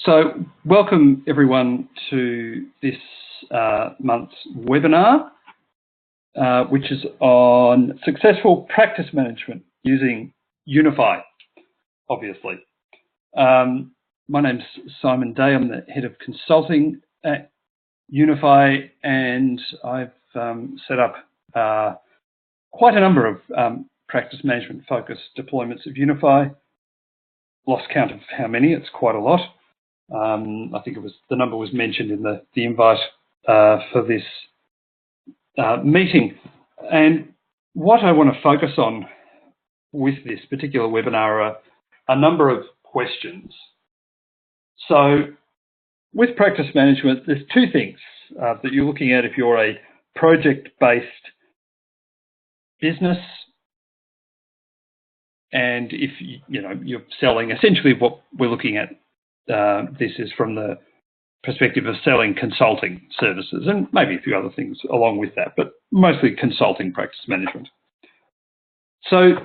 So welcome everyone to this month's webinar, which is on successful practice management using UniPhi, obviously. My name's Simon Day. I'm the head of consulting at UniPhi, and I've set up quite a number of practice management focused deployments of UniPhi. Lost count of how many, it's quite a lot. I think the number was mentioned in the invite for this meeting. And what I want to focus on with this particular webinar are a number of questions. So with practice management, there's two things that you're looking at if you're a project-based business, and if you're selling, essentially what we're looking at. This is from the perspective of selling consulting services and maybe a few other things along with that, but mostly consulting practice management. So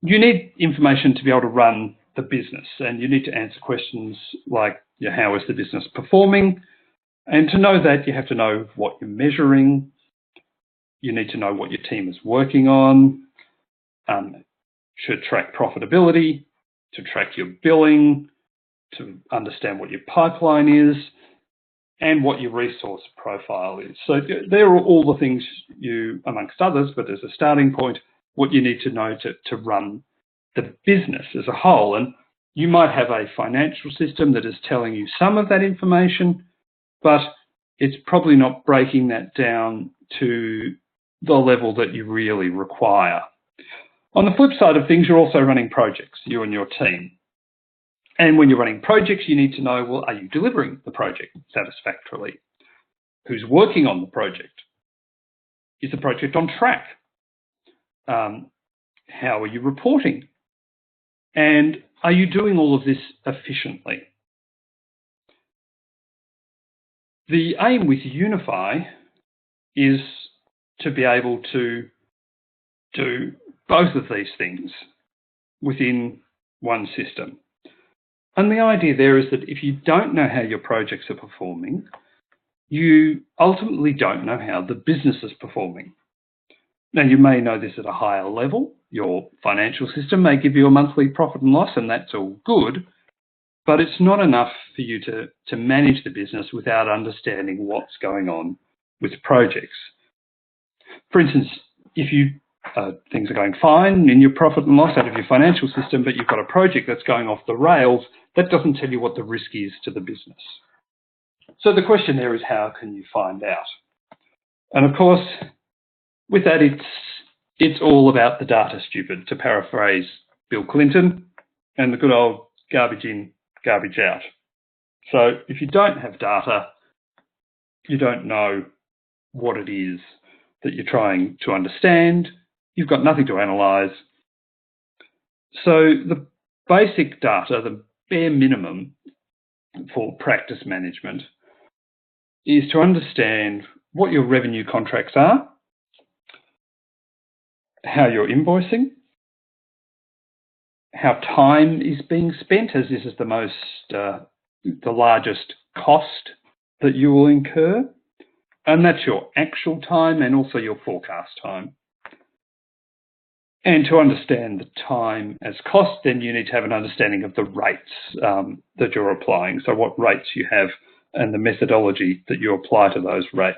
you need information to be able to run the business, and you need to answer questions like, how is the business performing? And to know that, you have to know what you're measuring. You need to know what your team is working on, should track profitability, to track your billing, to understand what your pipeline is and what your resource profile is. So there are all the things amongst others, but as a starting point, what you need to know to run the business as a whole. And you might have a financial system that is telling you some of that information, but it's probably not breaking that down to the level that you really require. On the flip side of things, you're also running projects, you and your team. And when you're running projects, you need to know, well, are you delivering the project satisfactorily? Who's working on the project? Is the project on track? How are you reporting? And are you doing all of this efficiently? The aim with UniPhi is to be able to do both of these things within one system. And the idea there is that if you don't know how your projects are performing, you ultimately don't know how the business is performing. Now, you may know this at a higher level. Your financial system may give you a monthly profit and loss, and that's all good, but it's not enough for you to manage the business without understanding what's going on with projects. For instance, if things are going fine in your profit and loss out of your financial system, but you've got a project that's going off the rails, that doesn't tell you what the risk is to the business. So the question there is, how can you find out? And of course, with that, it's all about the data, stupid, to paraphrase Bill Clinton, and the good old garbage in, garbage out. So if you don't have data, you don't know what it is that you're trying to understand. You've got nothing to analyze. So the basic data, the bare minimum for practice management, is to understand what your revenue contracts are, how you're invoicing, how time is being spent, as this is the largest cost that you will incur, and that's your actual time and also your forecast time. And to understand the time as cost, then you need to have an understanding of the rates that you're applying. So what rates you have and the methodology that you apply to those rates.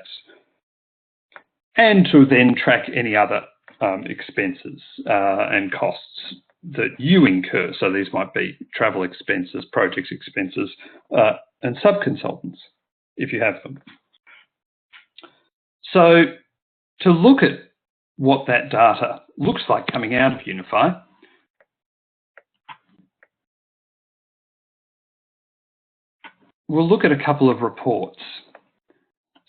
And to then track any other expenses and costs that you incur. So these might be travel expenses, project expenses, and sub-consultants, if you have them. So to look at what that data looks like coming out of UniPhi, we'll look at a couple of reports.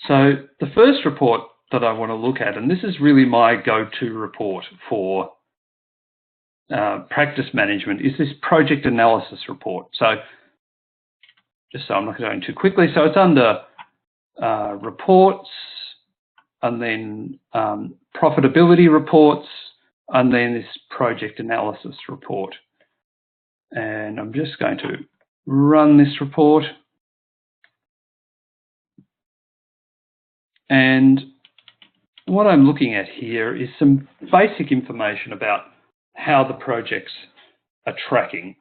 So the first report that I want to look at, and this is really my go-to report for practice management, is this project analysis report. So just so I'm not going too quickly, so it's under reports, and then profitability reports, and then this project analysis report. And I'm just going to run this report. And what I'm looking at here is some basic information about how the projects are tracking.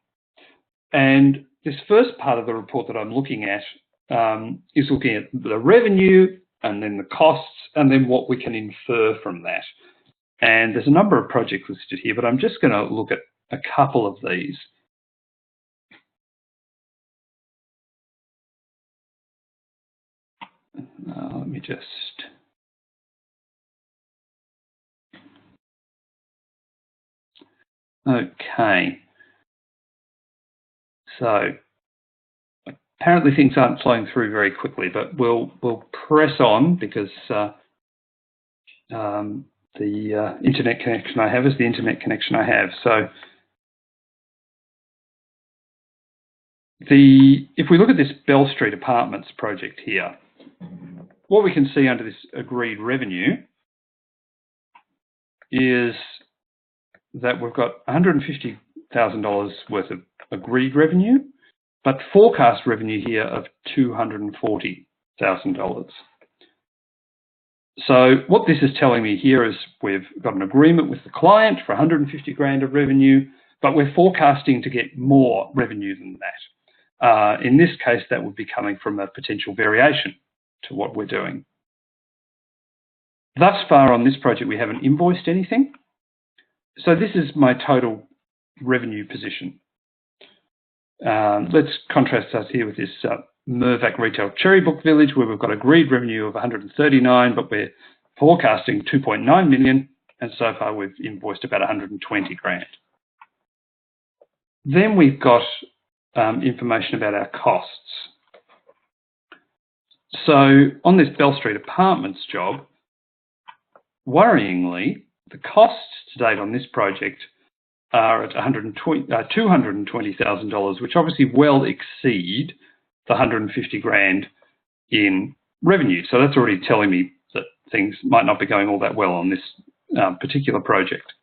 And this first part of the report that I'm looking at is looking at the revenue and then the costs and then what we can infer from that. And there's a number of projects listed here, but I'm just going to look at a couple of these. Let me just... Okay. So apparently things aren't flowing through very quickly, but we'll press on because the internet connection I have is the internet connection I have. So if we look at this Bell Street Apartments project here, what we can see under this agreed revenue is that we've got $150,000 worth of agreed revenue, but forecast revenue here of $240,000. So what this is telling me here is we've got an agreement with the client for 150 grand of revenue, but we're forecasting to get more revenue than that. In this case, that would be coming from a potential variation to what we're doing. Thus far on this project, we haven't invoiced anything. So this is my total revenue position. Let's contrast us here with this Mirvac Retail Cherrybrook Village, where we've got agreed revenue of 139, but we're forecasting 2.9 million, and so far we've invoiced about 120 grand. Then we've got information about our costs. So on this Bell Street Apartments job, worryingly, the costs to date on this project are at $220,000, which obviously well exceed the 150 grand in revenue. So that's already telling me that things might not be going all that well on this particular project.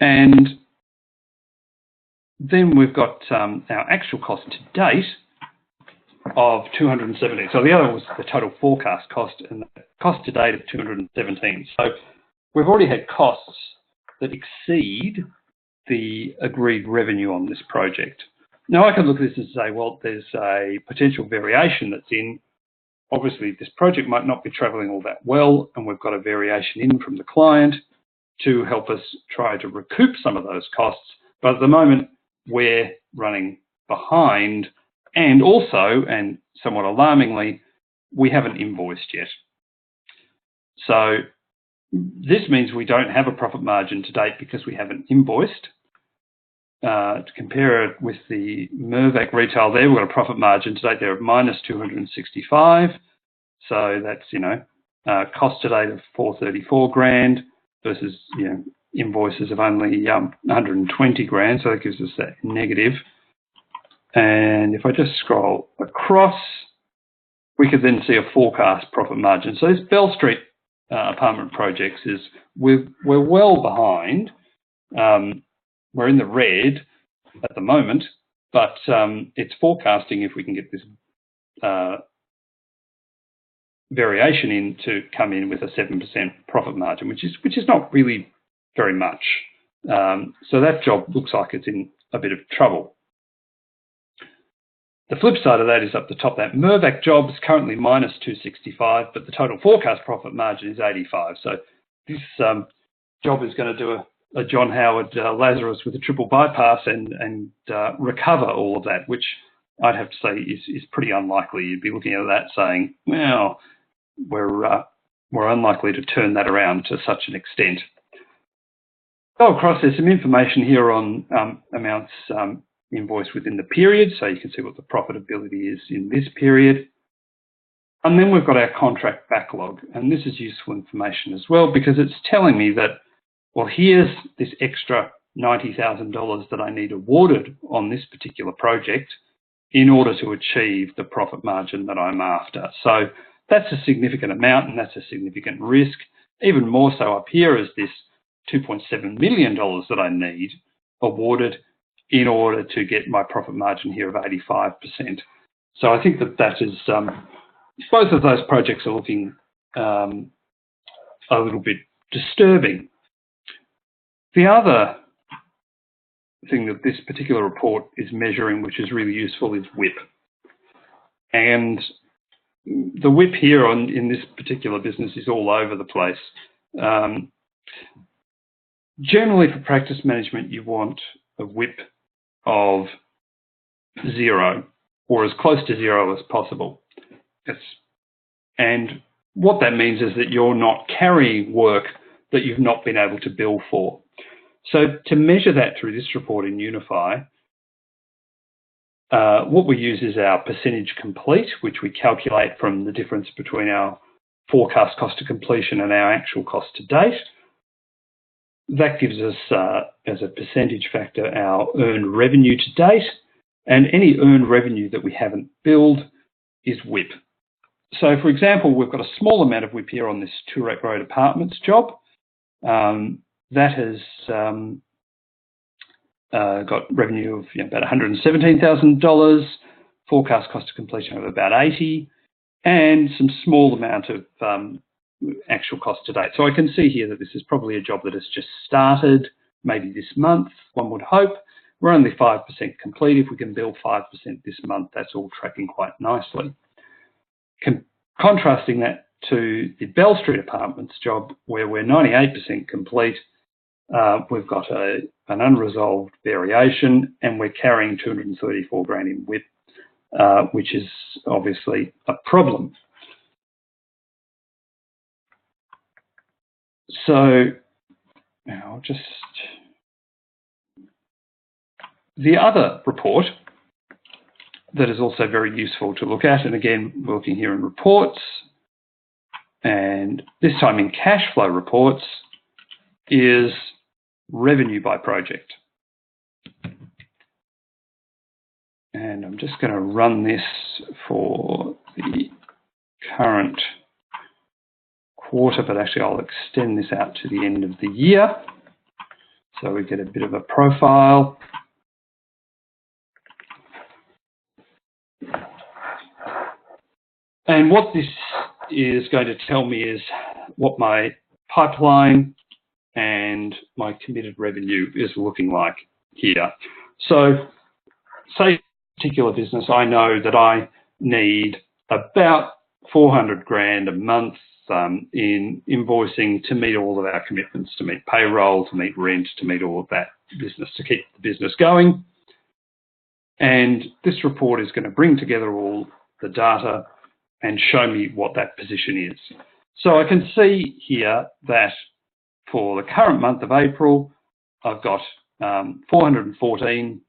And then we've got our actual cost to date of 217. So the other was the total forecast cost, and the cost to date of 217. So we've already had costs that exceed the agreed revenue on this project. Now I can look at this and say, well, there's a potential variation that's in. Obviously, this project might not be travelling all that well, and we've got a variation in from the client to help us try to recoup some of those costs. But at the moment, we're running behind, and also, and somewhat alarmingly, we haven't invoiced yet. So this means we don't have a profit margin to date because we haven't invoiced. To compare it with the Mirvac Retail there, we've got a profit margin to date there of minus 265. So that's, cost to date of 434 grand versus, invoices of only 120 grand. So that gives us that negative. And if I just scroll across, we could then see a forecast profit margin. So this Bell Street apartment projects is we're well behind. We're in the red at the moment, but it's forecasting if we can get this variation in to come in with a 7% profit margin, which is not really very much. So that job looks like it's in a bit of trouble. The flip side of that is up the top. That Mirvac job is currently minus 265, but the total forecast profit margin is 85. So this job is going to do a John Howard Lazarus with a triple bypass and recover all of that, which I'd have to say is pretty unlikely. You'd be looking at that saying, well, we're unlikely to turn that around to such an extent. Go across, there's some information here on amounts invoiced within the period, so you can see what the profitability is in this period. And then we've got our contract backlog, and this is useful information as well because it's telling me that, well, here's this extra $90,000 that I need awarded on this particular project in order to achieve the profit margin that I'm after. So that's a significant amount and that's a significant risk. Even more so up here is this $2.7 million that I need awarded in order to get my profit margin here of 85%. So I think that is, both of those projects are looking a little bit disturbing. The other thing that this particular report is measuring, which is really useful, is WIP. And the WIP here in this particular business is all over the place. Generally, for practice management, you want a WIP of 0 or as close to 0 as possible. And what that means is that you're not carrying work that you've not been able to bill for. So to measure that through this report in UniPhi, what we use is our percentage complete, which we calculate from the difference between our forecast cost to completion and our actual cost to date. That gives us, as a percentage factor, our earned revenue to date, and any earned revenue that we haven't billed is WIP. So, for example, we've got a small amount of WIP here on this Toorak Road Apartments job. That has got revenue of about $117,000, forecast cost of completion of about $80,000, and some small amount of actual cost to date. So I can see here that this is probably a job that has just started, maybe this month, one would hope. We're only 5% complete. If we can bill 5% this month, that's all tracking quite nicely. Contrasting that to the Bell Street Apartments job, where we're 98% complete, we've got an unresolved variation, and we're carrying $234,000 in WIP, which is obviously a problem. So I'll just... The other report that is also very useful to look at, and again, we're looking here in reports, and this time in cash flow reports, is revenue by project. And I'm just going to run this for the current quarter, but actually I'll extend this out to the end of the year, so we get a bit of a profile. And what this is going to tell me is what my pipeline and my committed revenue is looking like here. So, say particular business, I know that I need about $400,000 a month in invoicing to meet all of our commitments, to meet payroll, to meet rent, to meet all of that business, to keep the business going. And this report is going to bring together all the data and show me what that position is. So I can see here that for the current month of April, I've got 414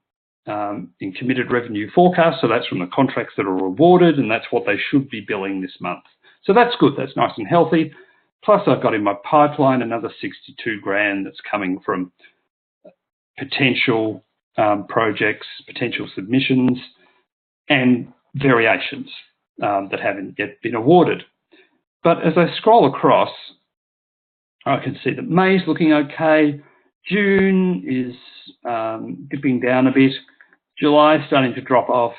in committed revenue forecast. So that's from the contracts that are awarded, and that's what they should be billing this month. So that's good. That's nice and healthy. Plus, I've got in my pipeline another $62,000 that's coming from potential projects, potential submissions, and variations that haven't yet been awarded. But as I scroll across, I can see that May's looking okay. June is dipping down a bit. July is starting to drop off.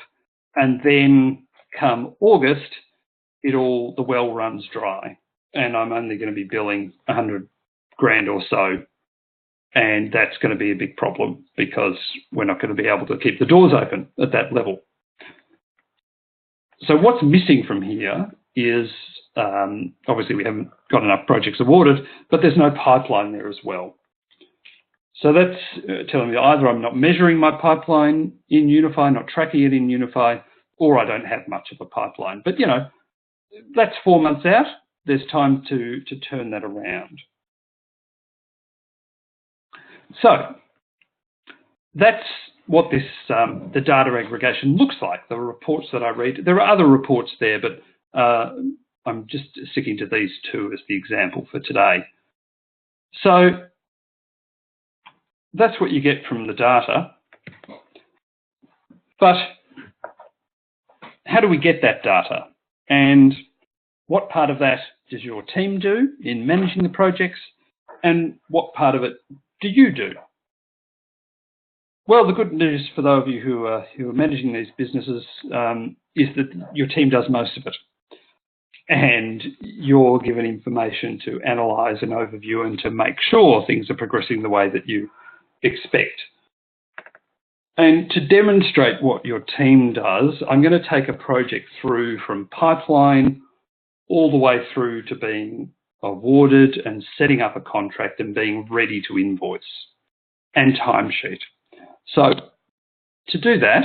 And then come August, the well runs dry. And I'm only going to be billing $100,000 or so. And that's going to be a big problem because we're not going to be able to keep the doors open at that level. So what's missing from here is, obviously we haven't got enough projects awarded, but there's no pipeline there as well. So that's telling me either I'm not measuring my pipeline in UniPhi, not tracking it in UniPhi, or I don't have much of a pipeline. But, that's 4 months out. There's time to turn that around. So that's what this the data aggregation looks like, the reports that I read. There are other reports there, but I'm just sticking to these two as the example for today. So that's what you get from the data. But how do we get that data? And what part of that does your team do in managing the projects? And what part of it do you do? Well, the good news for those of you who are managing these businesses is that your team does most of it, and you're given information to analyse and overview and to make sure things are progressing the way that you expect. And to demonstrate what your team does, I'm going to take a project through from pipeline all the way through to being awarded and setting up a contract and being ready to invoice and timesheet. So to do that,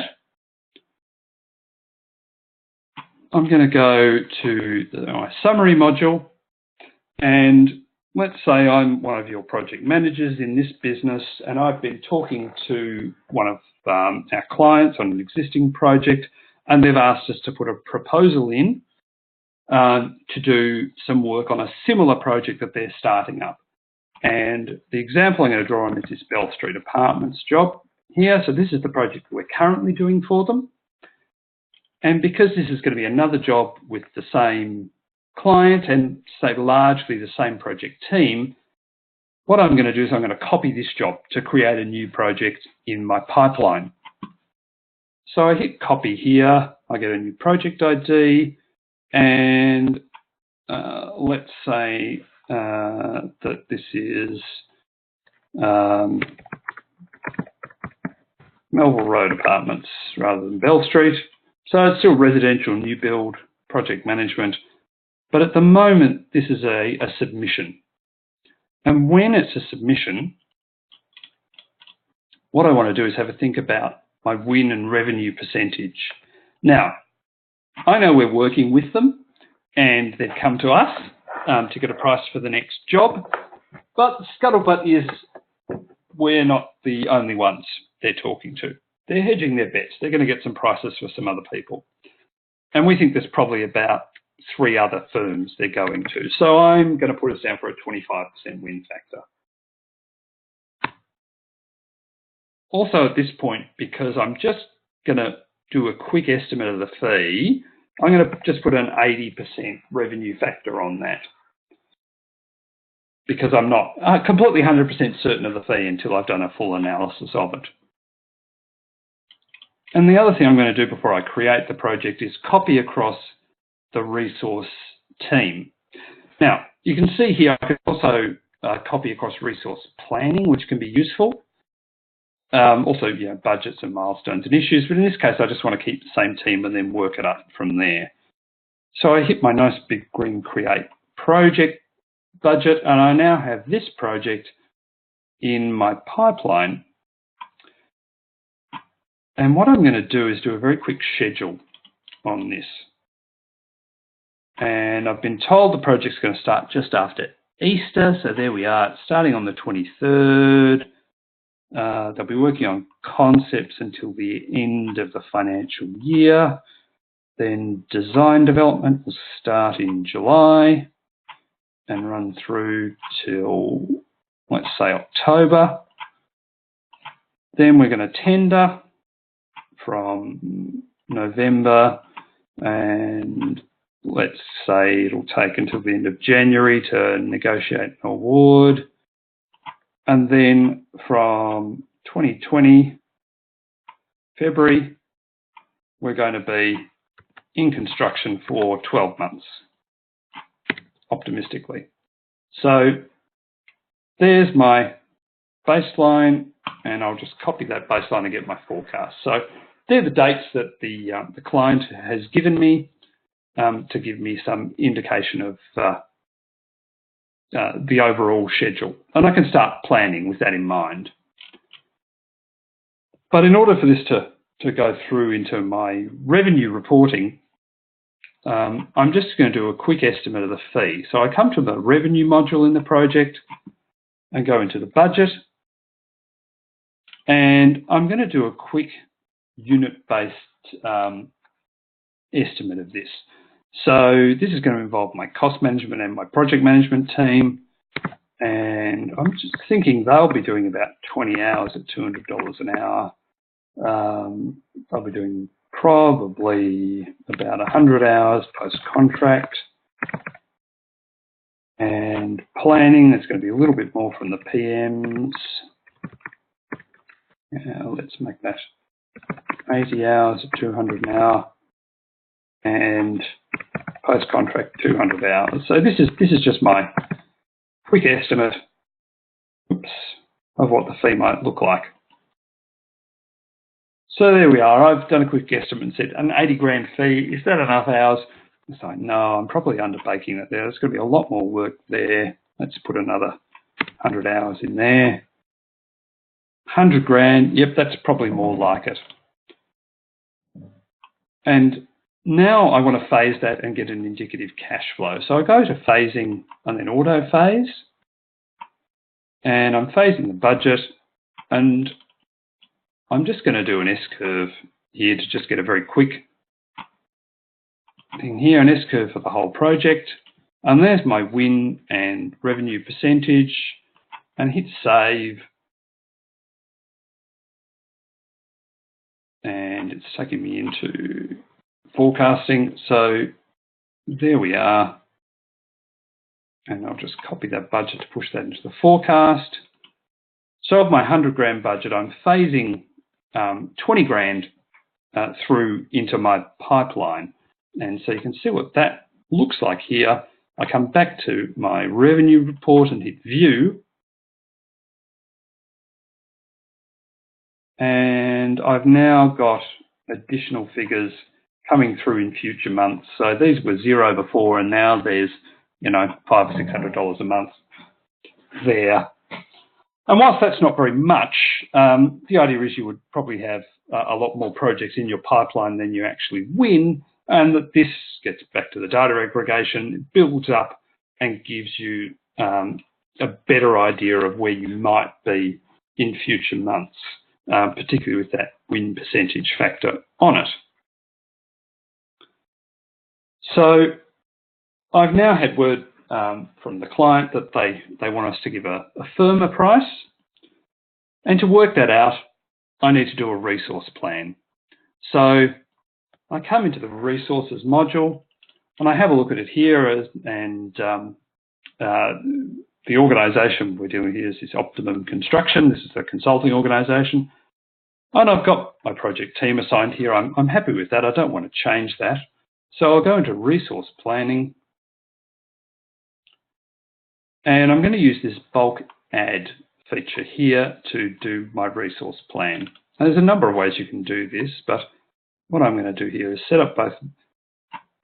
I'm going to go to my summary module, and let's say I'm one of your project managers in this business, and I've been talking to one of our clients on an existing project, and they've asked us to put a proposal in to do some work on a similar project that they're starting up. And the example I'm going to draw on is this Bell Street Apartments job here. So this is the project we're currently doing for them. And because this is going to be another job with the same client and say largely the same project team, what I'm going to do is I'm going to copy this job to create a new project in my pipeline. So I hit copy here, I get a new project ID, and let's say that this is Melville Road Apartments rather than Bell Street. So it's still residential new build project management, but at the moment this is a submission. And when it's a submission, what I want to do is have a think about my win and revenue percentage. Now, I know we're working with them and they've come to us to get a price for the next job, but the scuttlebutt is we're not the only ones they're talking to. They're hedging their bets. They're going to get some prices for some other people. And we think there's probably about 3 other firms they're going to. So I'm going to put us down for a 25% win factor. Also at this point, because I'm just going to do a quick estimate of the fee, I'm going to just put an 80% revenue factor on that, because I'm not completely 100% certain of the fee until I've done a full analysis of it. And the other thing I'm going to do before I create the project is copy across the resource team. Now, you can see here I can also copy across resource planning, which can be useful. Also, you know, budgets and milestones and issues, but in this case, I just want to keep the same team and then work it up from there. So I hit my nice big green create project budget, and I now have this project in my pipeline. And what I'm going to do is do a very quick schedule on this. And I've been told the project's going to start just after Easter, so there we are, it's starting on the 23rd. They'll be working on concepts until the end of the financial year. Then design development will start in July and run through till, let's say, October. Then we're going to tender from November, and let's say it'll take until the end of January to negotiate an award. And then from 2020, February, we're going to be in construction for 12 months, optimistically. So there's my baseline, and I'll just copy that baseline and get my forecast. So they're the dates that the client has given me to give me some indication of the overall schedule. And I can start planning with that in mind. But in order for this to go through into my revenue reporting, I'm just going to do a quick estimate of the fee. So I come to the revenue module in the project and go into the budget. And I'm going to do a quick unit-based estimate of this. So this is going to involve my cost management and my project management team. And I'm just thinking they'll be doing about 20 hours at $200 an hour. They'll be doing probably about 100 hours post-contract. And planning, there's going to be a little bit more from the PMs. Let's make that 80 hours at 200 an hour, and post-contract 200 hours. So this is just my quick estimate of what the fee might look like. So there we are. I've done a quick estimate and said an 80 grand fee. Is that enough hours? It's like, no, I'm probably underbaking it there. There's going to be a lot more work there. Let's put another 100 hours in there. 100 grand. Yep, that's probably more like it. And now I want to phase that and get an indicative cash flow. So I go to phasing and then auto phase. And I'm phasing the budget. And I'm just going to do an S-curve here to just get a very quick thing here, an S-curve for the whole project. And there's my win and revenue percentage, and hit save. And it's taking me into forecasting. So there we are. And I'll just copy that budget to push that into the forecast. So of my 100 grand budget, I'm phasing 20 grand through into my pipeline. And so you can see what that looks like here. I come back to my revenue report and hit view. And I've now got additional figures coming through in future months. So these were zero before, and now there's, $500 or $600 a month there. And whilst that's not very much, the idea is you would probably have a lot more projects in your pipeline than you actually win, and that this gets back to the data aggregation, it builds up and gives you a better idea of where you might be in future months, particularly with that win percentage factor on it. So I've now had word from the client that they want us to give a firmer price. And to work that out, I need to do a resource plan. So I come into the resources module and I have a look at it here, and the organisation we're dealing with here is Optimum Construction. This is a consulting organisation. And I've got my project team assigned here. I'm happy with that. I don't want to change that. So I'll go into resource planning. And I'm going to use this bulk add feature here to do my resource plan. Now, there's a number of ways you can do this, but what I'm going to do here is set up both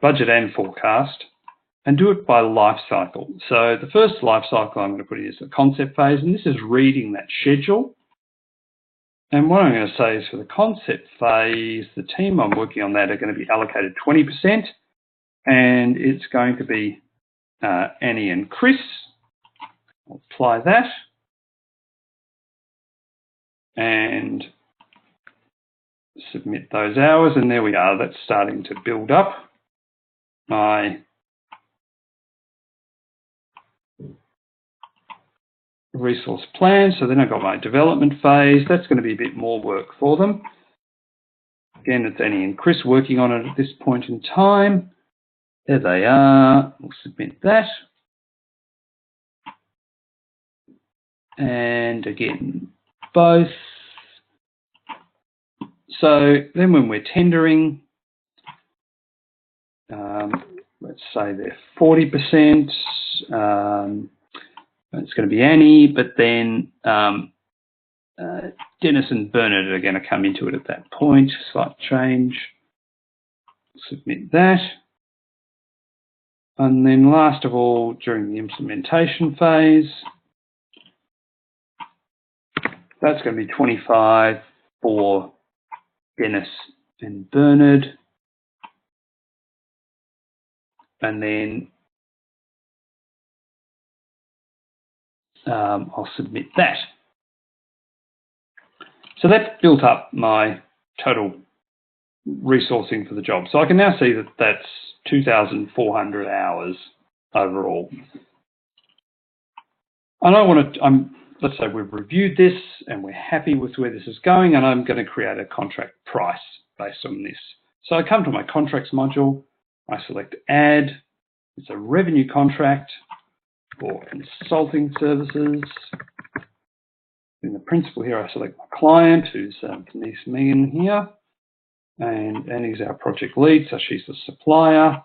budget and forecast and do it by life cycle. So the first life cycle I'm going to put in is the concept phase, and this is reading that schedule. And what I'm going to say is for the concept phase, the team I'm working on that are going to be allocated 20%, and it's going to be Annie and Chris. I'll apply that. And submit those hours, and there we are. That's starting to build up my resource plan. So then I've got my development phase. That's going to be a bit more work for them. Again, it's Annie and Chris working on it at this point in time. There they are. We'll submit that. And again, both. So then when we're tendering, let's say they're 40%, it's going to be Annie, but then Dennis and Bernard are going to come into it at that point. Slight change. Submit that. And then last of all, during the implementation phase, that's going to be 25 for Dennis and Bernard. And then I'll submit that. So that built up my total resourcing for the job. So I can now see that that's 2,400 hours overall. And I want to, let's say we've reviewed this and we're happy with where this is going, and I'm going to create a contract price based on this. So I come to my contracts module, I select add, it's a revenue contract for consulting services. in the principal here, I select my client, who's Denise Megan here, and Annie's our project lead, so she's the supplier,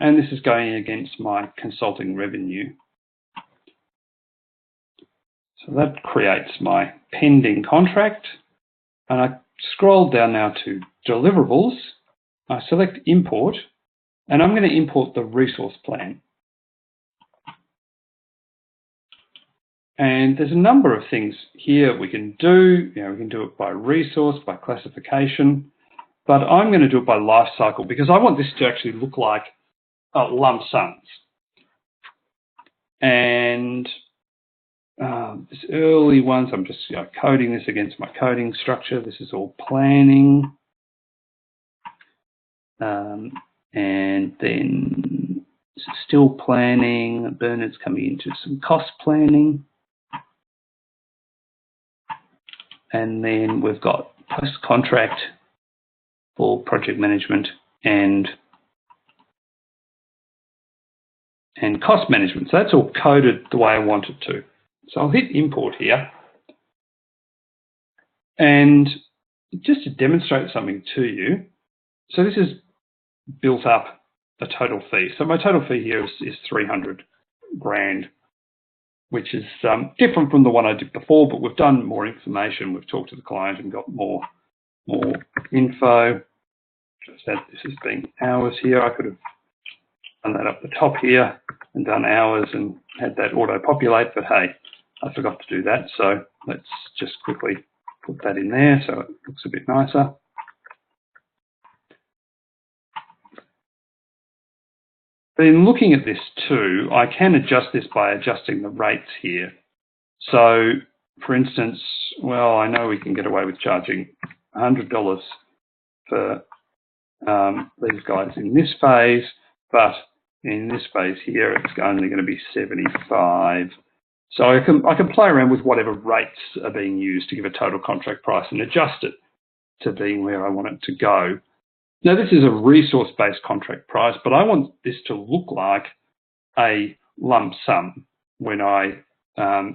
and this is going against my consulting revenue. So that creates my pending contract, and I scroll down now to deliverables. I select import, and I'm going to import the resource plan. And there's a number of things here we can do. We can do it by resource, by classification, but I'm going to do it by life cycle because I want this to actually look like lump sums. And this early ones, I'm just coding this against my coding structure. This is all planning. And then still planning. Bernard's coming into some cost planning. And then we've got post-contract for project management and cost management. So that's all coded the way I want it to. So I'll hit import here. And just to demonstrate something to you, so this is built up a total fee. So my total fee here is 300 grand, which is different from the one I did before, but we've done more information. We've talked to the client and got more info. Just add this as being hours here. I could have done that up the top here and done hours and had that auto-populate, but hey, I forgot to do that. So let's just quickly put that in there so it looks a bit nicer. But in looking at this too, I can adjust this by adjusting the rates here. So for instance, well, I know we can get away with charging $100 for these guys in this phase, but in this phase here, it's only going to be 75. So I can play around with whatever rates are being used to give a total contract price and adjust it to being where I want it to go. Now, this is a resource-based contract price, but I want this to look like a lump sum when I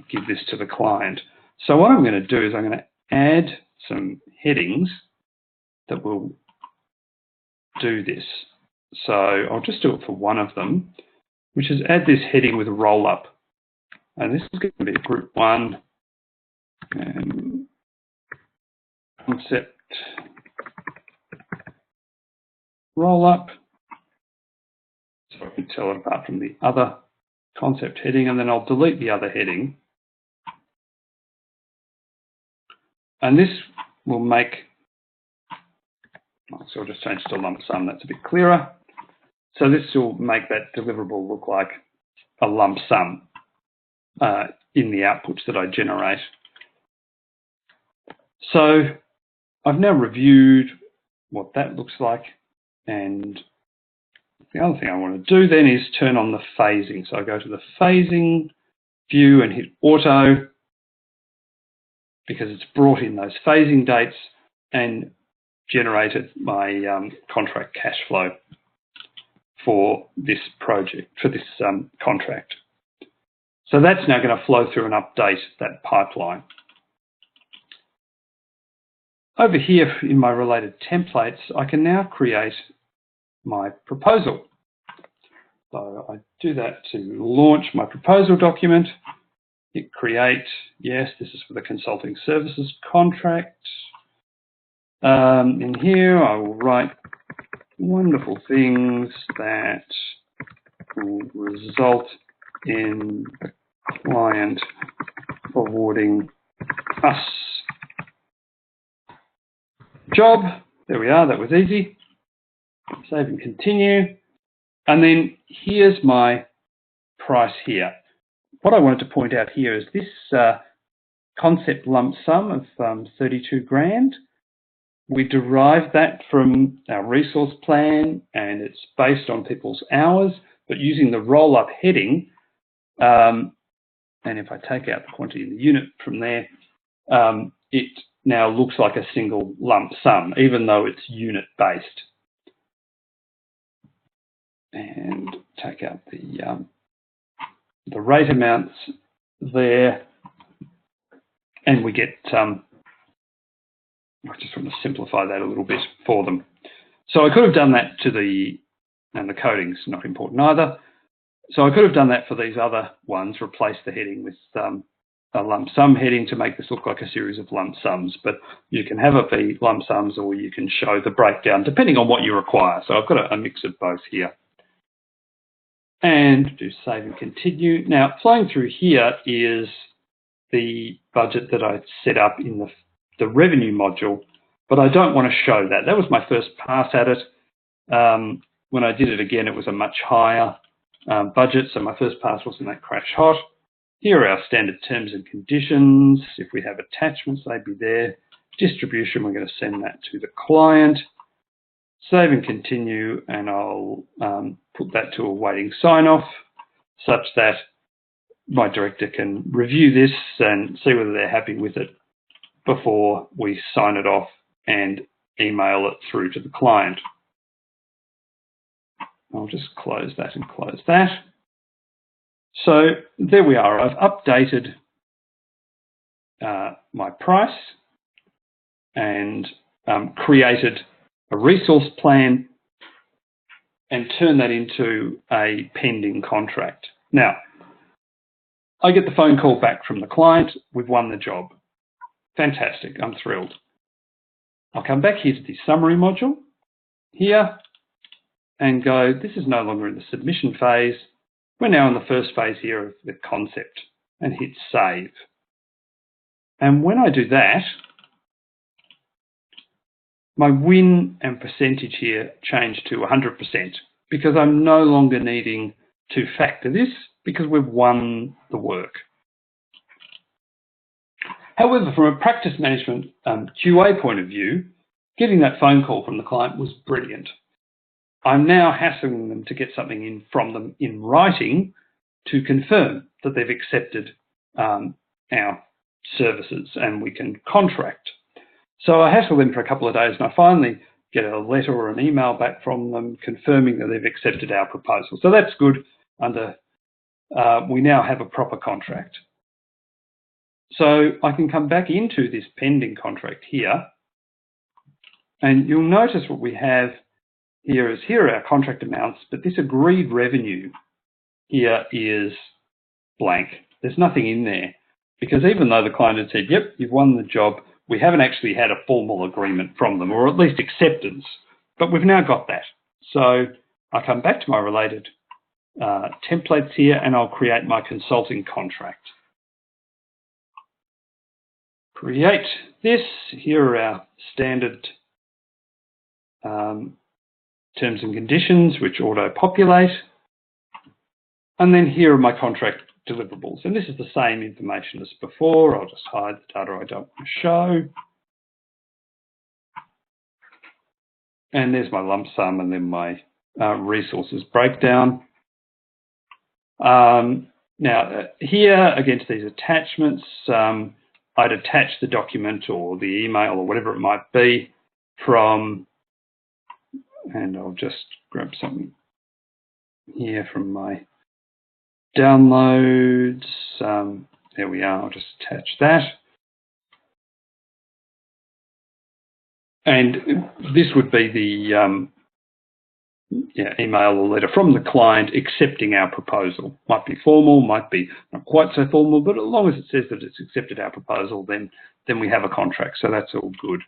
give this to the client. So what I'm going to do is I'm going to add some headings that will do this. So I'll just do it for one of them, which is add this heading with a roll-up. And this is going to be group 1, concept roll-up. So I can tell it apart from the other concept heading, and then I'll delete the other heading. And this will make, so I'll just change to lump sum, that's a bit clearer. So this will make that deliverable look like a lump sum in the outputs that I generate. So I've now reviewed what that looks like, and the other thing I want to do then is turn on the phasing. So I go to the phasing view and hit auto, because it's brought in those phasing dates and generated my contract cash flow for this project, for this contract. So that's now going to flow through and update that pipeline. Over here in my related templates, I can now create my proposal. So I do that to launch my proposal document. Hit create. Yes, this is for the consulting services contract. In here, I will write wonderful things that will result in the client awarding us job. There we are, that was easy. Save and continue. And then here's my price here. What I wanted to point out here is this concept lump sum of 32 grand. We derived that from our resource plan, and it's based on people's hours, but using the roll-up heading, and if I take out the quantity in the unit from there, it now looks like a single lump sum, even though it's unit-based. And take out the rate amounts there. and we get, I just want to simplify that a little bit for them. So I could have done that to and the coding's not important either. So I could have done that for these other ones, replace the heading with a lump sum heading to make this look like a series of lump sums, but you can have it be lump sums or you can show the breakdown depending on what you require. So I've got a mix of both here. And do save and continue. Now, flowing through here is the budget that I set up in the revenue module, but I don't want to show that. That was my first pass at it. When I did it again, it was a much higher budget, so my first pass wasn't that crash hot. Here are our standard terms and conditions. If we have attachments, they'd be there. Distribution, we're going to send that to the client. Save and continue, and I'll put that to awaiting sign-off such that my director can review this and see whether they're happy with it before we sign it off and email it through to the client. I'll just close that and close that. So there we are. I've updated my price and created a resource plan and turned that into a pending contract. Now, I get the phone call back from the client. We've won the job. Fantastic. I'm thrilled. I'll come back here to the summary module here and go, this is no longer in the submission phase. We're now in the first phase here of the concept, and hit save. And when I do that, my win and percentage here change to 100% because I'm no longer needing to factor this because we've won the work. However, from a practice management QA point of view, getting that phone call from the client was brilliant. I'm now hassling them to get something in from them in writing to confirm that they've accepted our services and we can contract. So I hassle them for a couple of days and I finally get a letter or an email back from them confirming that they've accepted our proposal. So that's good. We now have a proper contract. So I can come back into this pending contract here, and you'll notice what we have here are our contract amounts, but this agreed revenue here is blank. There's nothing in there because even though the client had said, yep, you've won the job, we haven't actually had a formal agreement from them, or at least acceptance, but we've now got that. So I come back to my related templates here and I'll create my consulting contract. Create this. Here are our standard terms and conditions, which auto-populate. And then here are my contract deliverables. And this is the same information as before. I'll just hide the data I don't want to show. And there's my lump sum and then my resources breakdown. Now, here against these attachments, I'd attach the document or the email or whatever it might be from, and I'll just grab something here from my downloads. There we are. I'll just attach that. And this would be the email or letter from the client accepting our proposal. Might be formal, might be not quite so formal, but as long as it says that it's accepted our proposal, then we have a contract. So that's all good.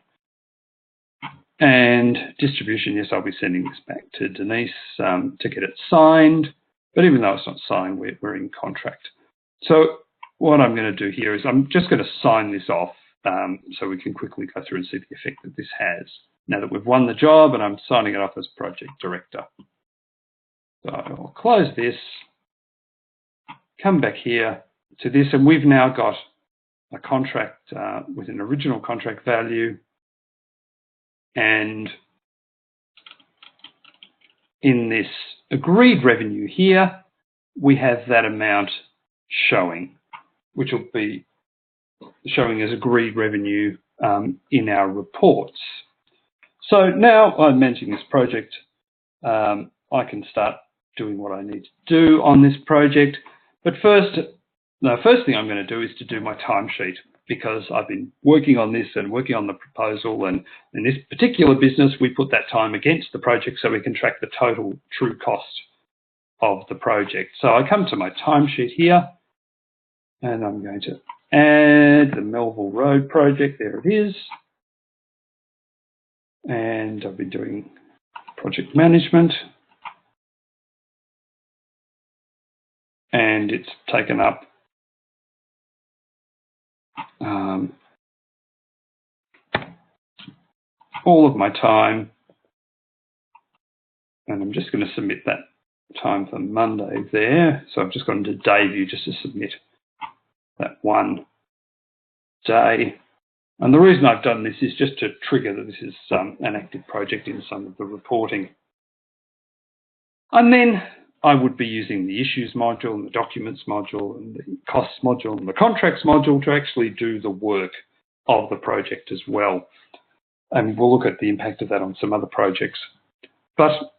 And distribution, yes, I'll be sending this back to Denise to get it signed. But even though it's not signed, we're in contract. So what I'm going to do here is I'm just going to sign this off so we can quickly go through and see the effect that this has. Now that we've won the job and I'm signing it off as project director. So I'll close this, come back here to this, and we've now got a contract with an original contract value. And in this agreed revenue here, we have that amount showing, which will be showing as agreed revenue in our reports. So now I'm managing this project. I can start doing what I need to do on this project. But first, the first thing I'm going to do is to do my timesheet. because I've been working on this and working on the proposal, and in this particular business, we put that time against the project so we can track the total true cost of the project. So I come to my timesheet here, and I'm going to add the Melville Road project. There it is. And I've been doing project management. And it's taken up all of my time. And I'm just going to submit that time for Monday there. So I've just gone into day view just to submit that one day. And the reason I've done this is just to trigger that this is an active project in some of the reporting. And then I would be using the issues module and the documents module and the costs module and the contracts module to actually do the work of the project as well. And we'll look at the impact of that on some other projects. But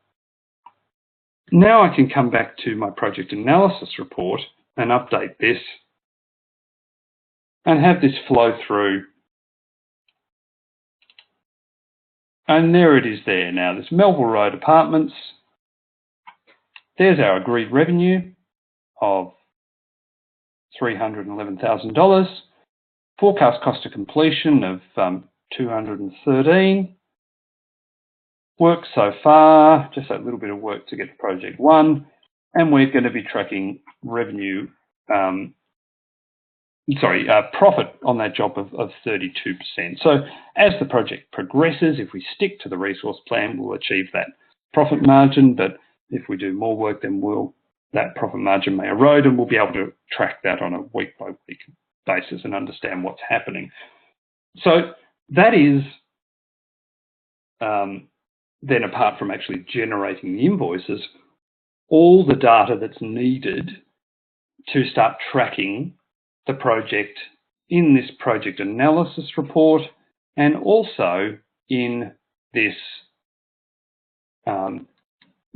now I can come back to my project analysis report and update this and have this flow through. And there it is there now. There's Melville Road Apartments. There's our agreed revenue of $311,000. Forecast cost of completion of 213. Work so far, just a little bit of work to get to project one. And we're going to be tracking revenue, profit on that job of 32%. So as the project progresses, if we stick to the resource plan, we'll achieve that profit margin. But if we do more work, then that profit margin may erode, and we'll be able to track that on a week-by-week basis and understand what's happening. So that is then, apart from actually generating the invoices, all the data that's needed to start tracking the project in this project analysis report, and also in this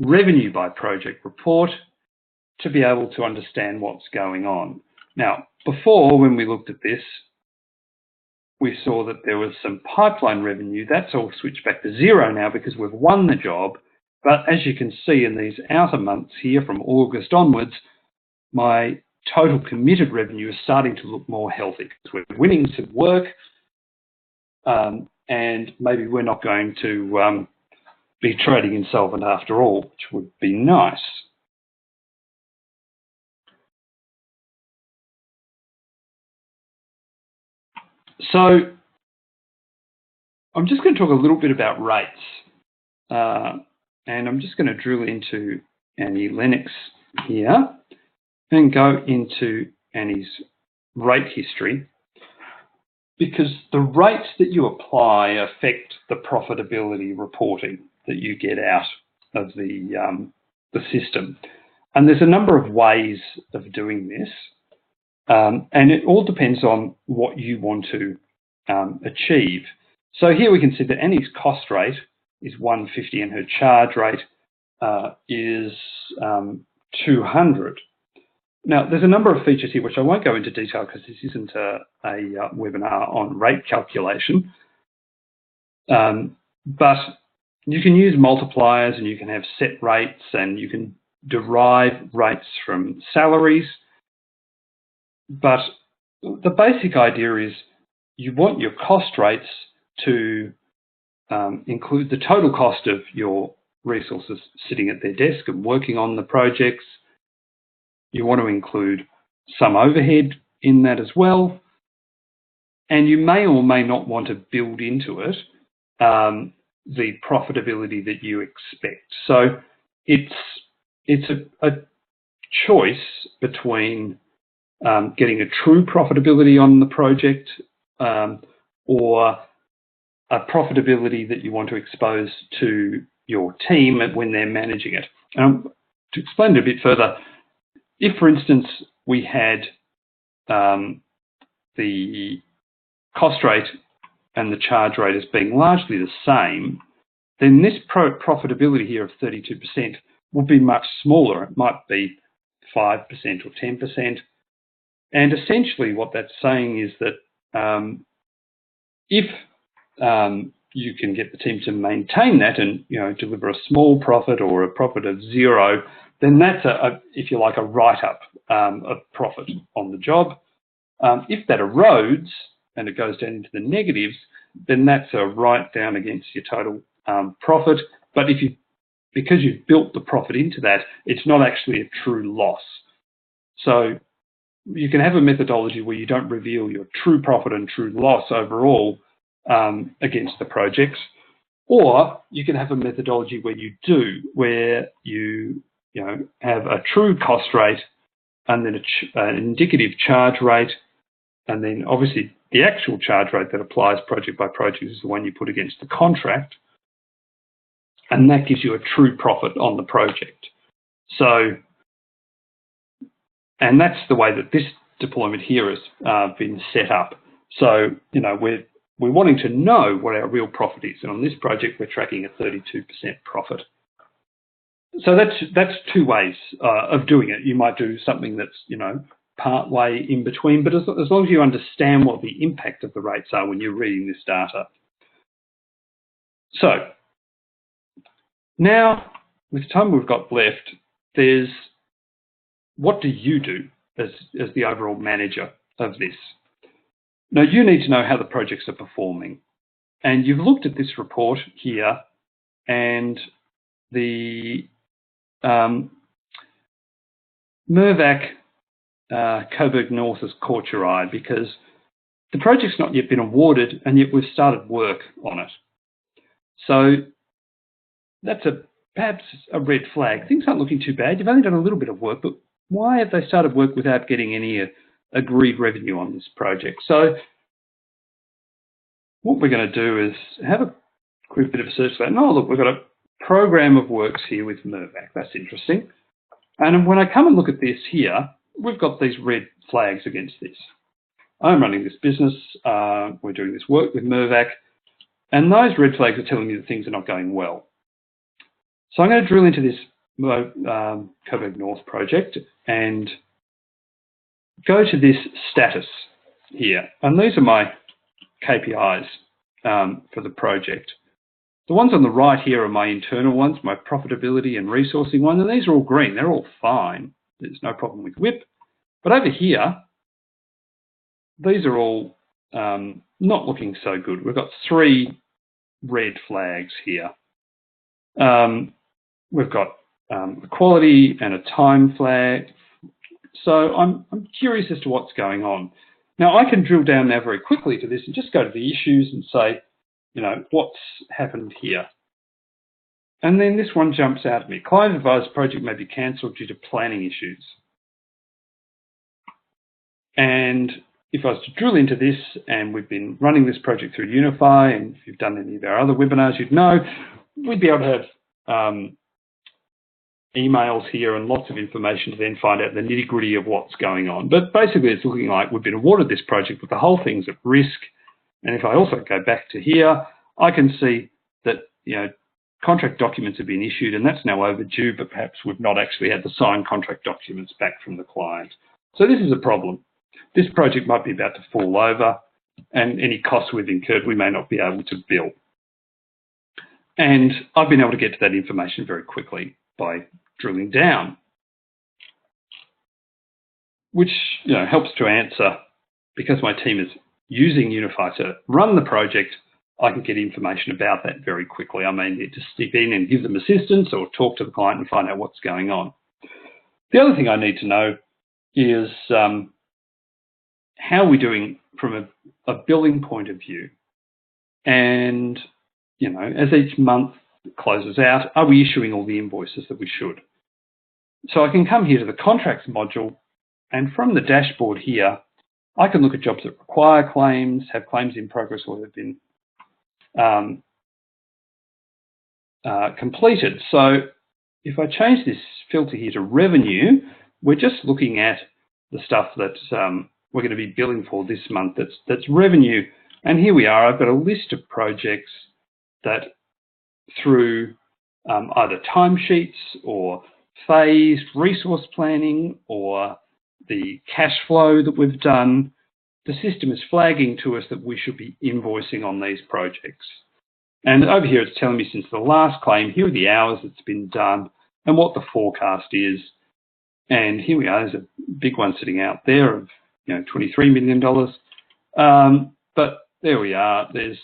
revenue by project report to be able to understand what's going on. Now, before, when we looked at this, we saw that there was some pipeline revenue. That's all switched back to zero now because we've won the job. But as you can see in these outer months here from August onwards, my total committed revenue is starting to look more healthy because we're winning some work, and maybe we're not going to be trading insolvent after all, which would be nice. So I'm just going to talk a little bit about rates, and I'm just going to drill into Annie Lennox here and go into Annie's rate history, because the rates that you apply affect the profitability reporting that you get out of the system. And there's a number of ways of doing this, and it all depends on what you want to achieve. So here we can see that Annie's cost rate is 150 and her charge rate is 200. Now, there's a number of features here which I won't go into detail because this isn't a webinar on rate calculation, but you can use multipliers and you can have set rates and you can derive rates from salaries. But the basic idea is you want your cost rates to include the total cost of your resources sitting at their desk and working on the projects. You want to include some overhead in that as well. And you may or may not want to build into it the profitability that you expect. So it's a choice between getting a true profitability on the project or a profitability that you want to expose to your team when they're managing it. To explain it a bit further, if, for instance, we had the cost rate and the charge rate as being largely the same, then this profitability here of 32% will be much smaller. It might be 5% or 10%. And essentially what that's saying is that If you can get the team to maintain that and deliver a small profit or a profit of zero, then that's if you like, a write-up of profit on the job. If that erodes and it goes down into the negatives, then that's a write-down against your total profit. But because you've built the profit into that, it's not actually a true loss. So you can have a methodology where you don't reveal your true profit and true loss overall against the projects, or you can have a methodology where you do, where you have a true cost rate and then an indicative charge rate, and then obviously the actual charge rate that applies project by project is the one you put against the contract, and that gives you a true profit on the project. So, and that's the way that this deployment here has been set up. So, we're wanting to know what our real profit is, and on this project we're tracking a 32% profit. So that's two ways of doing it. You might do something that's part way in between, but as long as you understand what the impact of the rates are when you're reading this data. So now, with the time we've got left, there's what do you do as the overall manager of this? Now, you need to know how the projects are performing. And you've looked at this report here, and the Mirvac Coburg North has caught your eye because the project's not yet been awarded, and yet we've started work on it. So that's perhaps a red flag. Things aren't looking too bad. You've only done a little bit of work, but why have they started work without getting any agreed revenue on this project? So what we're going to do is have a quick bit of a search for that. And look, we've got a program of works here with Mirvac. That's interesting. And when I come and look at this here, we've got these red flags against this. I'm running this business. We're doing this work with Mirvac. And those red flags are telling me that things are not going well. So I'm going to drill into this Coburg North project and go to this status here. And these are my KPIs for the project. The ones on the right here are my internal ones, my profitability and resourcing ones, and these are all green. They're all fine. There's no problem with WIP. But over here, these are all not looking so good. We've got 3 red flags here. We've got a quality and a time flag. So I'm curious as to what's going on. Now, I can drill down now very quickly to this and just go to the issues and say, what's happened here? And then this one jumps out at me. Client advised project may be cancelled due to planning issues. And if I was to drill into this, and we've been running this project through UniPhi, and if you've done any of our other webinars, you'd know, we'd be able to have emails here and lots of information to then find out the nitty-gritty of what's going on. But basically, it's looking like we've been awarded this project, but the whole thing's at risk. And if I also go back to here, I can see that, contract documents have been issued, and that's now overdue, but perhaps we've not actually had the signed contract documents back from the client. So this is a problem. This project might be about to fall over, and any costs we've incurred, we may not be able to bill. And I've been able to get to that information very quickly by drilling down, which helps to answer, because my team is using UniPhi to run the project, I can get information about that very quickly. I may need to step in and give them assistance or talk to the client and find out what's going on. The other thing I need to know is how we're doing from a billing point of view. And, as each month closes out, are we issuing all the invoices that we should? So I can come here to the contracts module, and from the dashboard here, I can look at jobs that require claims, have claims in progress, or have been completed. So if I change this filter here to revenue, we're just looking at the stuff that we're going to be billing for this month. That's revenue. And here we are. I've got a list of projects that through either timesheets or phased resource planning or the cash flow that we've done, the system is flagging to us that we should be invoicing on these projects. And over here, it's telling me since the last claim, here are the hours that's been done and what the forecast is. And here we are, there's a big one sitting out there of $23 million. But there we are, there's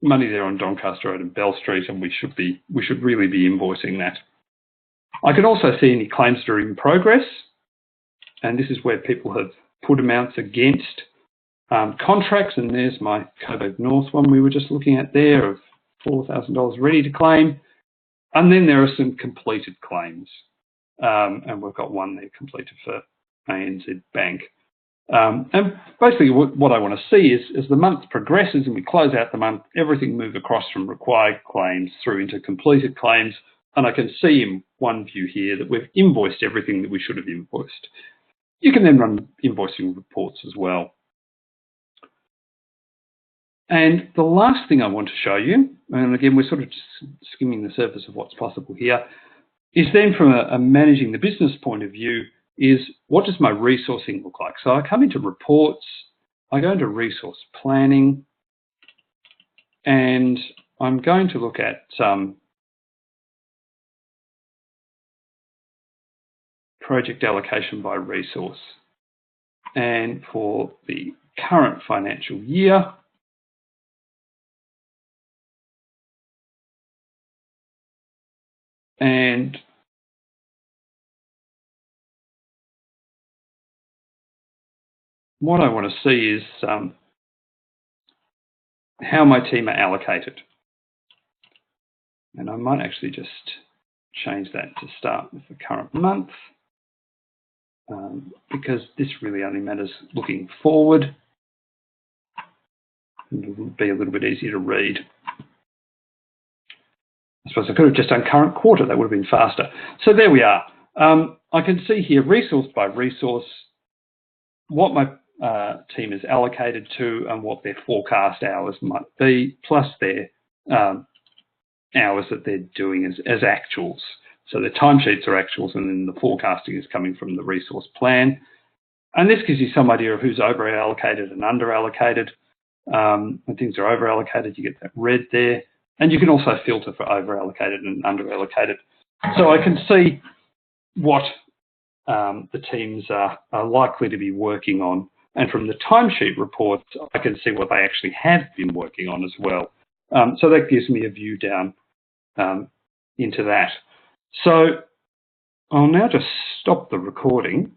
money there on Doncaster Road and Bell Street, and we should really be invoicing that. I can also see any claims that are in progress, and this is where people have put amounts against contracts, and there's my Coburg North one we were just looking at there of $4,000 ready to claim. And then there are some completed claims, and we've got one there completed for ANZ Bank. And basically what I want to see is as the month progresses and we close out the month, everything move across from required claims through into completed claims. And I can see in one view here that we've invoiced everything that we should have invoiced. You can then run invoicing reports as well. And the last thing I want to show you, and again, we're sort of just skimming the surface of what's possible here, is then from a managing the business point of view, is what does my resourcing look like? So I come into reports, I go into resource planning, and I'm going to look at project allocation by resource. And for the current financial year, and what I want to see is how my team are allocated. And I might actually just change that to start with the current month, because this really only matters looking forward. And it would be a little bit easier to read. I suppose I could have just done current quarter, that would have been faster. So there we are. I can see here resource by resource what my team is allocated to and what their forecast hours might be, plus their hours that they're doing as actuals. So the timesheets are actuals, and then the forecasting is coming from the resource plan. And this gives you some idea of who's over allocated and under allocated. When things are over allocated, you get that red there. And you can also filter for over allocated and under allocated. So I can see what the teams are likely to be working on. And from the timesheet reports, I can see what they actually have been working on as well. So that gives me a view down into that. So I'll now just stop the recording